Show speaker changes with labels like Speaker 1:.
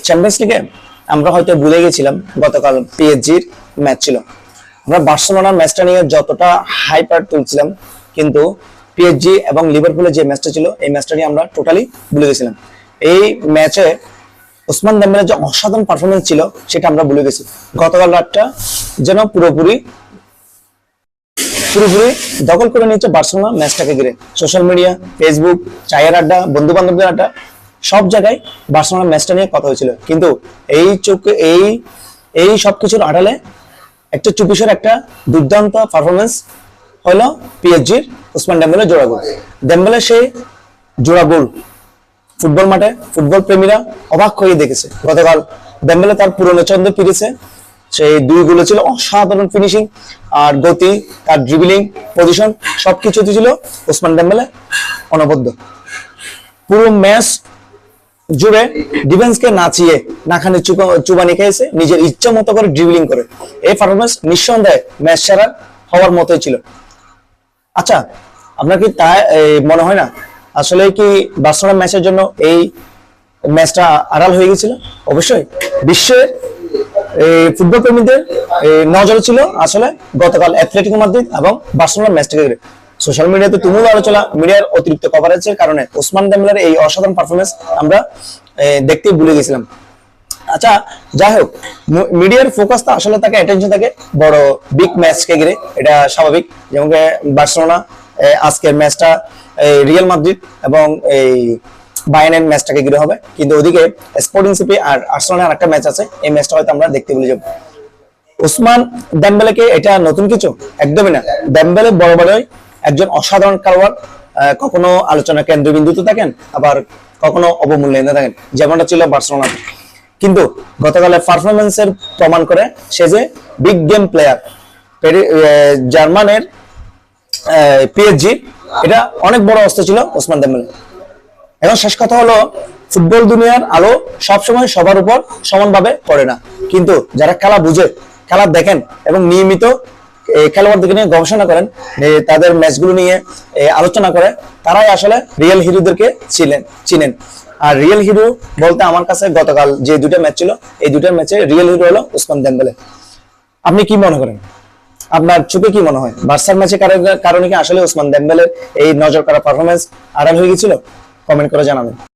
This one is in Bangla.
Speaker 1: চ্যাম্পিয়ন্স লিগে আমরা হয়তো ভুলে গেছিলাম গতকাল পিএসজির ম্যাচ ছিল। আমরা বার্সেলোনার ম্যাচটা নিয়ে যতটা হাইপার তুলছিলাম, কিন্তু পিএসজি এবং লিভারপুলের যে ম্যাচটা ছিল এই ম্যাচটা নিয়ে আমরা টোটালি ভুলে গেছিলাম। এই ম্যাচে ওসমান দেম্বেলের যে অসাধারণ পারফরমেন্স ছিল সেটা আমরা ভুলে গেছি। গতকাল রাতটা যেন পুরোপুরি দখল করে নিচ্ছে বার্সেলোনা ম্যাচটাকে ঘিরে। সোশ্যাল মিডিয়া, ফেসবুক, চায়ের আড্ডা, বন্ধু বান্ধবদের আড্ডা, সব জায়গায় বার্সেলোনা ম্যাচটা নিয়ে কথা হয়েছিল। কিন্তু এই সবকিছুর আড়ালে একটা চুপিসের একটা দুর্দান্ত পারফরমেন্স হলো পিএসজির ওসমান ডেম্বেলের জোড়া গোল। ডেম্বেলের সেই জোড়া গোল ফুটবল মাঠে ফুটবল প্রেমীরা অবাক হয়ে দেখেছে। গতকাল ডেম্বেলে তার পুরনো ছন্দে ফিরেছে। সেই দুই গোলে ছিল অসাধারণ ফিনিশিং আর গতি, তার ড্রিবলিং, পজিশন সবকিছুতে ছিল ওসমান ডেম্বেলে অনবদ্য। পুরো ম্যাচ জুড়ে ডিফেন্সকে নাচিয়ে নাখানে চুবানি খেয়েছে, নিজের ইচ্ছা মতো করে ড্রিবলিং করে। এই পারফরমেন্স নিঃসন্দেহে ম্যাচ সেরা হওয়ার মতোই ছিল। আচ্ছা, আপনার কি তাই মনে হয় না আসলে কি বার্সেলোনা ম্যাচের জন্য এই ম্যাচটা আড়াল হয়ে গেছিল? অবশ্যই বিশ্বের ফুটবল প্রেমীদের নজর ছিল আসলে গতকাল অ্যাথলেটিকো মাদ্রিদ এবং বার্সেলোনার ম্যাচটাকে ঘিরে। সোশ্যাল মিডিয়াতে তুমুল আলোচনা, মিডিয়ার অতিরিক্ত কভারেজের কারণে ওসমান দেম্বেলের এই অসাধারণ পারফরমেন্স আমরা দেখতেই ভুলে গেছিলাম। আচ্ছা, যাই হোক, মিডিয়ার ফোকাসটা আসলে তাকে অ্যাটেনশন থাকে বড় বিগ ম্যাচকে ঘিরে, এটা স্বাভাবিক। যেমন বার্সেলোনা আজকের ম্যাচটা রিয়াল মাদ্রিদ এবং এই বায়ার্নের ম্যাচটাকে ঘিরে হবে, কিন্তু ওদিকে স্পোর্টিং সিপি আর আর্সেনালের একটা ম্যাচ আছে, এই ম্যাচটা হয়তো আমরা দেখতে ভুলে যাব। ওসমান দেম্বেলেকে এটা নতুন কিছু? একদমই না। দেম্বেলে বড় বড়ই একজন অসাধারণ খেলোয়াড়, কখনো আলোচনা কেন্দ্রবিন্দুতে থাকেন, আবার কখনো অবমূল্যায়নে থাকেন, যেমনটা ছিল বার্সেলোনাতে। কিন্তু গতকালের পারফরমেন্সের প্রমাণ করে সে যে বিগ গেম প্লেয়ার। জার্মানের পিএসজি এটা অনেক বড় অস্ত্র ছিল ওসমান দেম্বেলে। এখন শেষ কথা হলো, ফুটবল দুনিয়ার আলো সবসময় সবার উপর সমানভাবে পড়ে না, কিন্তু যারা খেলা বুঝে, খেলা দেখেন এবং নিয়মিত খেলোয়াড়দেরকে নিয়ে গবেষণা করেন, তাদের ম্যাচগুলো নিয়ে আলোচনা করে, তারাই আসলে রিয়েল হিরোদেরকে চিনেন। আর রিয়েল হিরো বলতে আমার কাছে গতকাল যে দুটো ম্যাচ ছিল, এই দুটো ম্যাচে রিয়েল হিরো হলো ওসমান দেম্বেলে। আপনি কি মনে করেন? আপনার চোখে কি মনে হয়? বার্সার ম্যাচের কারণে কি আসলে ওসমান দেম্বেলের এই নজর কাড়া পারফরমেন্স আড়াল হয়ে গেছিল? কমেন্ট করে জানাবেন।